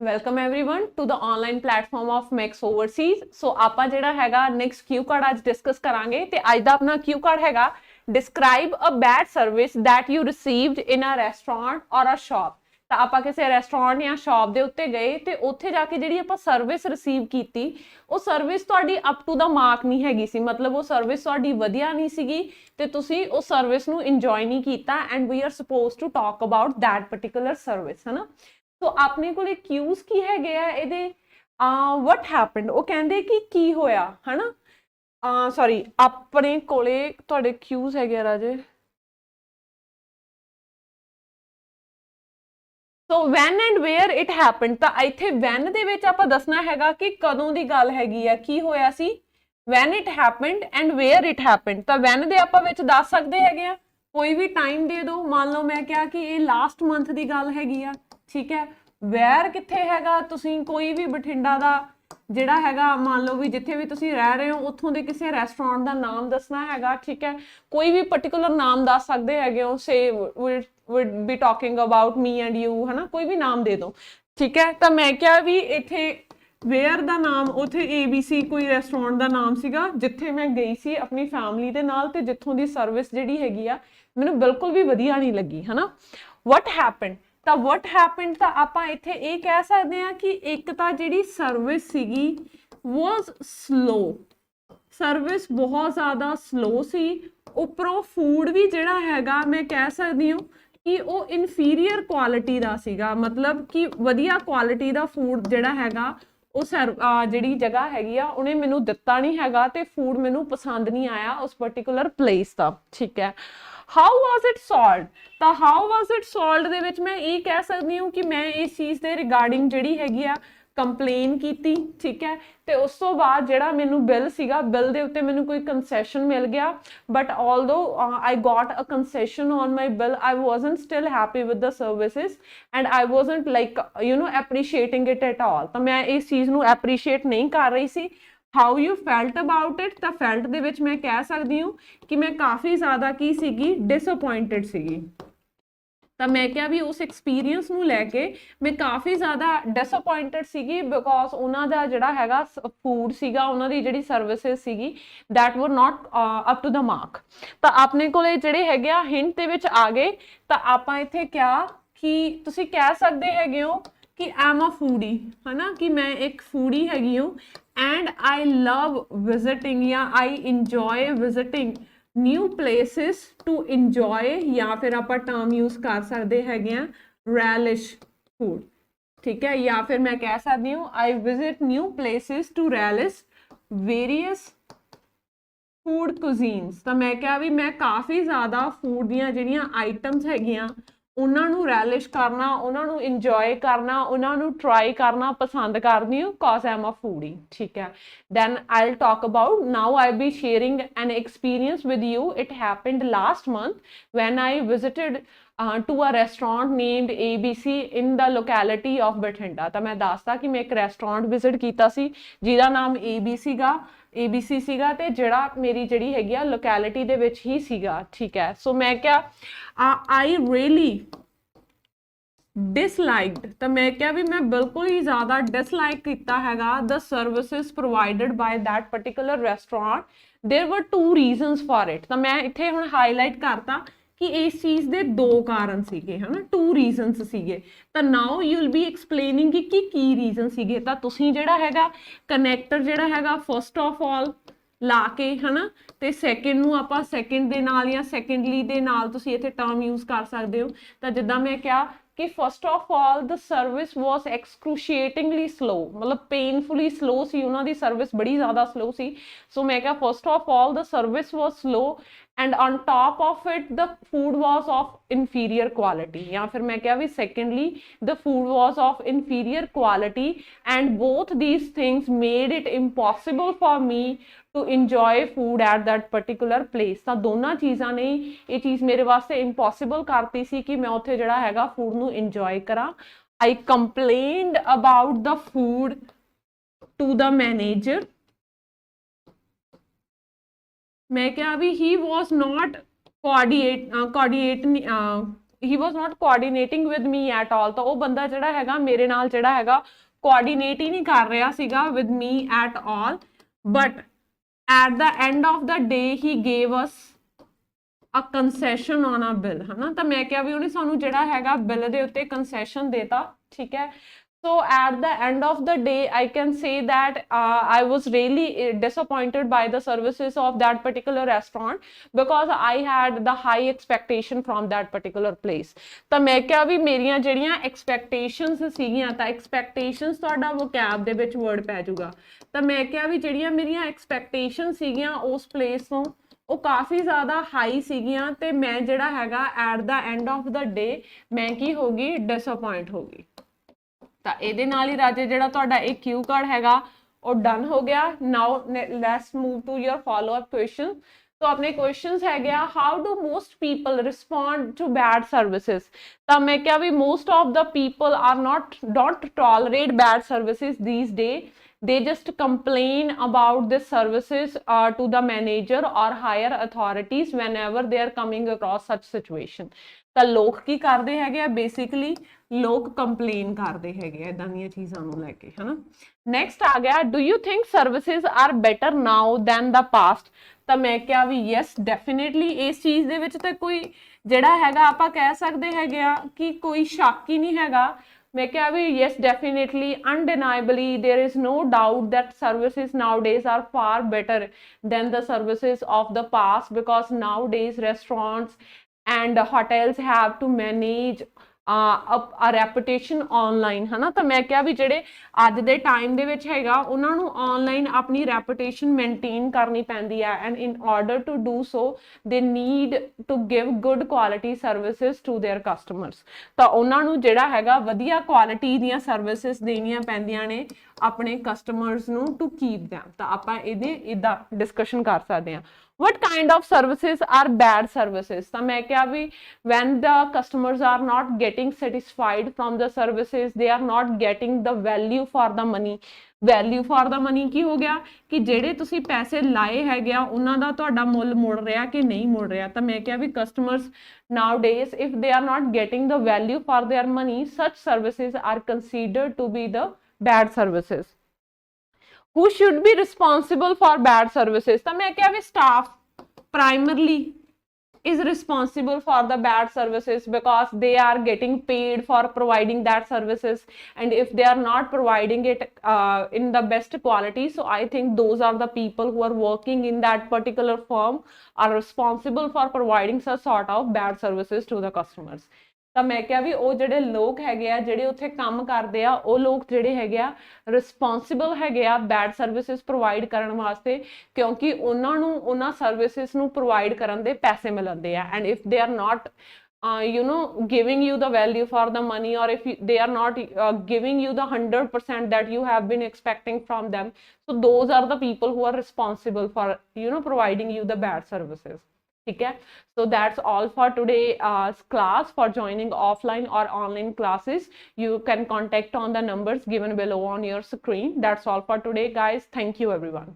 Welcome everyone to the online platform of Max Overseas. So ਆਪਾਂ ਜਿਹੜਾ ਹੈਗਾ next cue card ਅੱਜ discuss ਕਰਾਂਗੇ ਤੇ ਅੱਜ ਦਾ ਆਪਣਾ क्यू कार्ड ਹੈਗਾ describe a bad service that you received in a restaurant or a shop. ਤਾਂ ਆਪਾਂ ਕਿਸੇ ਰੈਸਟੋਰੈਂਟ ਜਾਂ ਸ਼ਾਪ ਦੇ ਉੱਤੇ ਗਏ ਤੇ ਉੱਥੇ ਜਾ ਕੇ ਜਿਹੜੀ ਆਪਾਂ ਸਰਵਿਸ ਰਿਸੀਵ ਕੀਤੀ ਉਹ ਸਰਵਿਸ ਤੁਹਾਡੀ ਅਪ ਟੂ ਦਾ ਮਾਰਕ ਨਹੀਂ ਹੈਗੀ ਸੀ, ਮਤਲਬ ਉਹ ਸਰਵਿਸ ਤੁਹਾਡੀ ਵਧੀਆ ਨਹੀਂ ਸੀਗੀ ਤੇ ਤੁਸੀਂ ਉਹ ਸਰਵਿਸ ਨੂੰ ਇੰਜੋਏ ਨਹੀਂ ਕੀਤਾ and we are supposed to talk about that particular service, है ना। तो अपने को क्यूज की है गया ਇਹਦੇ व्हाट हैपेंड ਉਹ ਕਹਿੰਦੇ ਕਿ ਕੀ ਹੋਇਆ ਹੈ ਨਾ। ਸੌਰੀ ਆਪਣੇ ਕੋਲੇ ਤੁਹਾਡੇ ਕਿਊਜ਼ ਹੈਗੇ ਰਾਜੇ। So when and where it happened, ਤਾਂ ਇੱਥੇ ਵੈਨ ਦੇ ਵਿੱਚ ਆਪਾਂ ਦੱਸਣਾ ਹੈਗਾ ਕਿ ਕਦੋਂ ਦੀ ਗੱਲ ਹੈਗੀ ਆ, ਕੀ ਹੋਇਆ ਸੀ। When it happened and where it happened, ਤਾਂ ਵੈਨ ਦੇ ਆਪਾਂ ਵਿੱਚ ਦੱਸ ਸਕਦੇ ਹੈਗੇ ਆ ਕੋਈ ਵੀ ਟਾਈਮ ਦੇ ਦਿਓ। ਮੰਨ ਲਓ ਮੈਂ ਕਿਹਾ ਕਿ ਇਹ ਲਾਸਟ ਮੰਥ ਦੀ ਗੱਲ ਹੈਗੀ ਆ, ਠੀਕ ਹੈ। ਵੈਰ ਕਿੱਥੇ ਹੈਗਾ, ਤੁਸੀਂ ਕੋਈ ਵੀ ਬਠਿੰਡਾ ਦਾ ਜਿਹੜਾ ਹੈਗਾ ਮੰਨ ਲਓ ਵੀ ਜਿੱਥੇ ਵੀ ਤੁਸੀਂ ਰਹਿ ਰਹੇ ਹੋ ਉੱਥੋਂ ਦੇ ਕਿਸੇ ਰੈਸਟੋਰੈਂਟ ਦਾ ਨਾਮ ਦੱਸਣਾ ਹੈਗਾ, ਠੀਕ ਹੈ। ਕੋਈ ਵੀ ਪਾਰਟਿਕੂਲਰ ਨਾਮ ਦੱਸ ਸਕਦੇ ਹੈਗੇ ਹੋ, ਸੇ would be talking about me and you, है ना, कोई भी नाम दे दो, ठीक है। तो मैं क्या भी इत्थे वेयर ਦਾ ਨਾਮ ਉੱਥੇ ABC ਕੋਈ ਰੈਸਟੋਰੈਂਟ ਦਾ ਨਾਮ ਸੀਗਾ ਜਿੱਥੇ ਮੈਂ ਗਈ ਸੀ ਆਪਣੀ ਫੈਮਿਲੀ ਦੇ ਨਾਲ ਤੇ ਜਿੱਥੋਂ ਦੀ ਸਰਵਿਸ ਜਿਹੜੀ ਹੈਗੀ ਆ ਮੈਨੂੰ ਬਿਲਕੁਲ ਵੀ ਵਧੀਆ ਨਹੀਂ ਲੱਗੀ, ਹੈ ਨਾ। what happened, ਤਾਂ what happened ਤਾਂ ਆਪਾਂ ਇੱਥੇ ਇਹ ਕਹਿ ਸਕਦੇ ਹਾਂ ਕਿ ਇੱਕ ਤਾਂ ਜਿਹੜੀ ਸਰਵਿਸ ਸੀਗੀ was slow, ਸਰਵਿਸ ਬਹੁਤ ਜ਼ਿਆਦਾ ਸਲੋ ਸੀ। ਉੱਪਰੋਂ ਫੂਡ ਵੀ ਜਿਹੜਾ ਹੈਗਾ ਮੈਂ ਕਹਿ ਸਕਦੀ ਹਾਂ ਕਿ ਉਹ ਇਨਫੀਰੀਅਰ ਕੁਆਲਿਟੀ ਦਾ ਸੀਗਾ, ਮਤਲਬ ਕਿ ਵਧੀਆ ਕੁਆਲਿਟੀ ਦਾ ਫੂਡ ਜਿਹੜਾ ਹੈਗਾ ਉਹ ਜਿਹੜੀ ਜਗ੍ਹਾ ਹੈਗੀ ਆ ਉਹਨੇ ਮੈਨੂੰ ਦਿੱਤਾ ਨਹੀਂ ਹੈਗਾ ਤੇ ਫੂਡ ਮੈਨੂੰ ਪਸੰਦ ਨਹੀਂ ਆਇਆ ਉਸ ਪਾਰਟਿਕੂਲਰ ਪਲੇਸ ਦਾ, ਠੀਕ ਹੈ। ਹਾਊ ਵਾਜ਼ ਇਟ ਸੋਲਵਡ, ਤਾਂ ਹਾਊ ਵਾਜ਼ ਇਟ ਸੋਲਵਡ ਦੇ ਵਿੱਚ ਮੈਂ ਇਹ ਕਹਿ ਸਕਦੀ ਹਾਂ ਕਿ ਮੈਂ ਇਸ ਚੀਜ਼ ਦੇ ਰਿਗਾਰਡਿੰਗ ਜਿਹੜੀ ਹੈਗੀ ਆ ਕੰਪਲੇਨ ਕੀਤੀ, ਠੀਕ ਹੈ। ਤੇ ਉਸ ਤੋਂ ਬਾਅਦ ਜਿਹੜਾ ਮੈਨੂੰ ਬਿੱਲ ਸੀਗਾ, ਬਿੱਲ ਦੇ ਉੱਤੇ ਮੈਨੂੰ ਕੋਈ ਕੰਸੈਸ਼ਨ ਮਿਲ ਗਿਆ, but although I got a concession on my bill, I wasn't still happy with the services and I wasn't like appreciating it at all। ਤਾਂ ਮੈਂ ਇਸ ਚੀਜ਼ ਨੂੰ appreciate ਨਹੀਂ ਕਰ ਰਹੀ ਸੀ। how you felt about it, ਤਾਂ felt ਦੇ ਵਿੱਚ ਮੈਂ ਕਹਿ ਸਕਦੀ ਹਾਂ ਕਿ ਮੈਂ ਕਾਫੀ ਜ਼ਿਆਦਾ ਕੀ ਸੀਗੀ disappointed ਸੀਗੀ। ਤਾਂ ਮੈਂ ਕਿਹਾ ਵੀ ਉਸ ਐਕਸਪੀਰੀਅੰਸ ਨੂੰ ਲੈ ਕੇ ਮੈਂ ਕਾਫੀ ਜ਼ਿਆਦਾ ਡਿਸਅਪੁਆਇੰਟਡ ਸੀਗੀ ਬਿਕੋਜ਼ ਉਹਨਾਂ ਦਾ ਜਿਹੜਾ ਹੈਗਾ ਫੂਡ ਸੀਗਾ, ਉਹਨਾਂ ਦੀ ਜਿਹੜੀ ਸਰਵਿਸਿਜ਼ ਸੀਗੀ ਦੈਟ ਵਰ ਨਾਟ ਅਪ ਟੂ ਦਾ ਮਾਰਕ। ਤਾਂ ਆਪਣੇ ਕੋਲੇ ਜਿਹੜੇ ਹੈਗੇ ਆ ਹਿੰਟ ਦੇ ਵਿੱਚ ਆ ਗਏ, ਤਾਂ ਆਪਾਂ ਇੱਥੇ ਕਿਹਾ ਕਿ ਤੁਸੀਂ ਕਹਿ ਸਕਦੇ ਹੈਗੇ ਹੋ ਕਿ ਐਮ ਅ ਫੂਡੀ, ਹੈ ਨਾ, ਕਿ ਮੈਂ ਇੱਕ ਫੂਡੀ ਹੈਗੀ ਹਾਂ ਐਂਡ ਆਈ ਲਵ ਵਿਜ਼ਿਟਿੰਗ ਜਾਂ I enjoy visiting new places to enjoy, ਜਾਂ ਫਿਰ ਆਪਾਂ ਟਰਮ ਯੂਜ਼ ਕਰ ਸਕਦੇ ਹੈਗੇ ਆ ਰੈਲਿਸ਼ ਫੂਡ, ਠੀਕ ਹੈ। ਜਾਂ ਫਿਰ ਮੈਂ ਕਹਿ ਸਕਦੀ ਹਾਂ I visit new places to relish various food cuisines. ਤਾਂ ਮੈਂ ਕਿਹਾ ਵੀ ਮੈਂ ਕਾਫੀ ਜ਼ਿਆਦਾ ਫੂਡ ਦੀਆਂ ਜਿਹੜੀਆਂ ਆਈਟਮਸ ਹੈਗੀਆਂ ਉਹਨਾਂ ਨੂੰ ਰੈਲਿਸ਼ ਕਰਨਾ, ਉਹਨਾਂ ਨੂੰ ਇੰਜੋਏ ਕਰਨਾ, ਉਹਨਾਂ ਨੂੰ ਟਰਾਈ ਕਰਨਾ ਪਸੰਦ ਕਰਦੀ ਹਾਂ ਕਾਜ਼ ਆਈ ਐਮ ਅ ਫੂਡੀ, ਠੀਕ ਹੈ। then I'll talk about, now I'll be sharing an experience with you. It happened last month when I visited to a restaurant named ABC in the locality of Bathinda। ਤਾਂ ਮੈਂ ਦੱਸਦਾ ਕਿ ਮੈਂ ਇੱਕ restaurant visit ਕੀਤਾ ਸੀ ਜਿਹਦਾ ਨਾਮ ABC ਸੀਗਾ ਤੇ ਜਿਹੜਾ ਮੇਰੀ ਜਿਹੜੀ ਹੈਗੀ ਆ ਲੋਕੈਲਿਟੀ ਦੇ ਵਿੱਚ ਹੀ ਸੀਗਾ, ਠੀਕ ਹੈ। ਸੋ ਮੈਂ ਕਿਹਾ I really disliked, ਤਾਂ ਮੈਂ ਕਿਹਾ ਵੀ ਮੈਂ ਬਿਲਕੁਲ ਹੀ ਜ਼ਿਆਦਾ ਡਿਸਲਾਈਕ ਕੀਤਾ ਹੈਗਾ the services provided by that particular restaurant। there were two reasons for it। ਤਾਂ ਮੈਂ ਇੱਥੇ ਹੁਣ ਹਾਈਲਾਈਟ ਕਰਤਾ ਕਿ ਇਸ ਚੀਜ਼ ਦੇ ਦੋ ਕਾਰਨ ਸੀਗੇ, ਹਨਾ, two reasons ਸੀਗੇ। ਤਾਂ now you'll be explaining ਕਿ ਕੀ ਰੀਜ਼ਨ ਸੀਗੇ। ਤਾਂ ਤੁਸੀਂ ਜਿਹੜਾ ਹੈਗਾ ਕਨੈਕਟਰ ਜਿਹੜਾ ਹੈਗਾ ਫਸਟ ਆਫ ਆਲ ਲਾ ਕੇ, ਹਨਾ, ਤੇ ਸੈਕਿੰਡ ਨੂੰ ਆਪਾਂ ਸੈਕਿੰਡ ਦੇ ਨਾਲ ਜਾਂ ਸੈਕਿੰਡਲੀ ਦੇ ਨਾਲ ਤੁਸੀਂ ਇੱਥੇ ਟਰਮ ਯੂਜ਼ ਕਰ ਸਕਦੇ ਹੋ। ਤਾਂ ਜਿੱਦਾਂ ਮੈਂ ਕਿਹਾ ਕਿ first of all the service was excruciatingly slow, ਮਤਲਬ ਪੇਨਫੁਲੀ ਸਲੋ ਸੀ, ਉਹਨਾਂ ਦੀ ਸਰਵਿਸ ਬੜੀ ਜ਼ਿਆਦਾ ਸਲੋ ਸੀ। ਸੋ ਮੈਂ ਕਿਹਾ first of all the service was slow and on top of it the food was of inferior quality, ਜਾਂ ਫਿਰ ਮੈਂ ਕਿਹਾ ਵੀ secondly the food was of inferior quality and both these things made it impossible for me to enjoy food at that particular place। ਤਾਂ ਦੋਨਾਂ ਚੀਜ਼ਾਂ ਨੇ ਇਹ ਚੀਜ਼ ਮੇਰੇ ਵਾਸਤੇ impossible ਕਰਤੀ ਸੀ ਕਿ ਮੈਂ ਉੱਥੇ ਜਿਹੜਾ ਹੈਗਾ ਫੂਡ ਨੂੰ enjoy ਕਰਾਂ। I complained about the food to the manager। मैं क्या भी he was not coordinate he was not coordinating with me at all, ਤਾਂ ਉਹ ਬੰਦਾ ਜਿਹੜਾ ਹੈਗਾ ਮੇਰੇ ਨਾਲ ਜਿਹੜਾ ਹੈਗਾ ਕੋਆਰਡੀਨੇਟ ਹੀ ਨਹੀਂ ਕਰ ਰਿਹਾ ਸੀਗਾ with me at all, but at the end of the day he gave us a concession on a bill, है ना। ਤਾਂ ਮੈਂ ਕਿਹਾ ਵੀ ਉਹਨੇ ਸਾਨੂੰ ਜਿਹੜਾ ਹੈਗਾ ਬਿੱਲ ਦੇ ਉੱਤੇ concession ਦੇਤਾ, ਠੀਕ ਹੈ। So at the end of the day, I can say that I was really disappointed by the services of that particular restaurant because I had the high expectation from that particular place. ਤਾਂ ਮੈਂ ਕਿਹਾ ਵੀ ਮੇਰੀਆਂ ਜਿਹੜੀਆਂ expectations ਸੀਗੀਆਂ, ਤਾਂ expectations ਤੁਹਾਡਾ vocab ਦੇ ਵਿੱਚ word ਪੈ ਜਾਊਗਾ। ਤਾਂ ਮੈਂ ਕਿਹਾ ਵੀ ਜਿਹੜੀਆਂ ਮੇਰੀਆਂ expectations ਸੀਗੀਆਂ ਉਸ place ਤੋਂ ਉਹ ਕਾਫੀ ਜ਼ਿਆਦਾ ਹਾਈ ਸੀਗੀਆਂ, ਤੇ ਮੈਂ ਜਿਹੜਾ ਹੈਗਾ at the end of the day ਮੈਂ ਕੀ ਹੋ ਗਈ, disappoint ਹੋ ਗਈ। ਤਾਂ ਇਹਦੇ ਨਾਲ ਹੀ ਰਾਜੇ ਜਿਹੜਾ ਤੁਹਾਡਾ ਇਹ ਕਿਊ ਕਾਰਡ ਹੈਗਾ ਉਹ ਡਨ ਹੋ ਗਿਆ। Now let's move to your follow up question. तो अपने क्वेश्चंस है गया, how do most people respond to bad services. तो मैं क्या भी most of the people are not don't tolerate bad services these days, they just complain about this services to the manager or higher authorities whenever they are coming across such situation। ਤਾਂ ਲੋਕ ਕੀ ਕਰਦੇ ਹੈਗੇ, basically ਲੋਕ complain ਕਰਦੇ ਹੈਗੇ ਇਦਾਂ ਦੀਆਂ ਚੀਜ਼ਾਂ ਨੂੰ ਲੈ ਕੇ, ਹਨਾ। ਨੈਕਸਟ ਆ ਗਿਆ, do you think services are better now than the past. ਤਾਂ ਮੈਂ ਕਿਹਾ ਵੀ ਯੈਸ ਡੈਫੀਨੇਟਲੀ, ਇਸ ਚੀਜ਼ ਦੇ ਵਿੱਚ ਤਾਂ ਕੋਈ ਜਿਹੜਾ ਹੈਗਾ ਆਪਾਂ ਕਹਿ ਸਕਦੇ ਹੈਗੇ ਆ ਕਿ ਕੋਈ ਸ਼ੱਕ ਹੀ ਨਹੀਂ ਹੈਗਾ। मैं क्या भी yes definitely undeniably there is no doubt that services nowadays are far better than the services of the past, because nowadays restaurants and hotels have to manage a reputation online, है ना। तो मैं क्या भी ਜਿਹੜੇ ਅੱਜ ਦੇ ਟਾਈਮ ਦੇ ਵਿੱਚ ਹੈਗਾ ਉਹਨਾਂ ਨੂੰ ਆਨਲਾਈਨ ਆਪਣੀ ਰੈਪੂਟੇਸ਼ਨ ਮੇਨਟੇਨ ਕਰਨੀ ਪੈਂਦੀ ਹੈ, and in order to do so they need to give good quality services to their customers. ਤਾਂ ਉਹਨਾਂ ਨੂੰ ਜਿਹੜਾ ਹੈਗਾ ਵਧੀਆ ਕੁਆਲਿਟੀ ਦੀਆਂ ਸਰਵਿਸਿਜ਼ ਦੇਣੀਆਂ ਪੈਂਦੀਆਂ ਨੇ ਆਪਣੇ ਕਸਟਮਰਸ ਨੂੰ ਟੂ ਕੀਪ them। ਤਾਂ ਆਪਾਂ ਇਹਦੇ ਇਦਾਂ ਡਿਸਕਸ਼ਨ ਕਰ ਸਕਦੇ ਹਾਂ। What kind of services are bad services? ਤਾਂ ਮੈਂ ਕਿਹਾ ਵੀ when the customers are not getting satisfied from the services, they are not getting the value for the money। value for the money ਕੀ ਹੋ ਗਿਆ ਕਿ ਜਿਹੜੇ ਤੁਸੀਂ ਪੈਸੇ ਲਾਏ ਹੈਗੇ ਆ ਉਹਨਾਂ ਦਾ ਤੁਹਾਡਾ ਮੁੱਲ ਮੁੜ ਰਿਹਾ ਕਿ ਨਹੀਂ ਮੁੜ ਰਿਹਾ। ਤਾਂ ਮੈਂ ਕਿਹਾ ਵੀ customers nowadays if they are not getting the value for their money, such services are considered to be the bad services। Who should be responsible for bad services? ਤਾਂ ਮੈਂ ਕਿਹਾ ਵੀ staff primarily is responsible for the bad services because they are getting paid for providing that services, and if they are not providing it in the best quality, so I think those are the people who are working in that particular firm are responsible for providing such sort of bad services to the customers। ਤਾਂ ਮੈਂ ਕਿਹਾ ਵੀ ਉਹ ਜਿਹੜੇ ਲੋਕ ਹੈਗੇ ਆ ਜਿਹੜੇ ਉੱਥੇ ਕੰਮ ਕਰਦੇ ਆ ਉਹ ਲੋਕ ਜਿਹੜੇ ਹੈਗੇ ਆ ਰਿਸਪੌਂਸਿਬਲ ਹੈਗੇ ਆ ਬੈਡ ਸਰਵਿਸਿਜ਼ ਪ੍ਰੋਵਾਈਡ ਕਰਨ ਵਾਸਤੇ, ਕਿਉਂਕਿ ਉਹਨਾਂ ਨੂੰ ਉਹਨਾਂ ਸਰਵਿਸਿਜ਼ ਨੂੰ ਪ੍ਰੋਵਾਈਡ ਕਰਨ ਦੇ ਪੈਸੇ ਮਿਲਦੇ ਆ, and if they are not giving you the value for the money, or if they are not giving you the 100% that you have been expecting from them, so those are the people who are responsible for providing you the bad services। ठीक है, so that's all for today class। For joining offline or online classes, you can contact on the numbers given below on your screen। That's all for today guys, thank you everyone।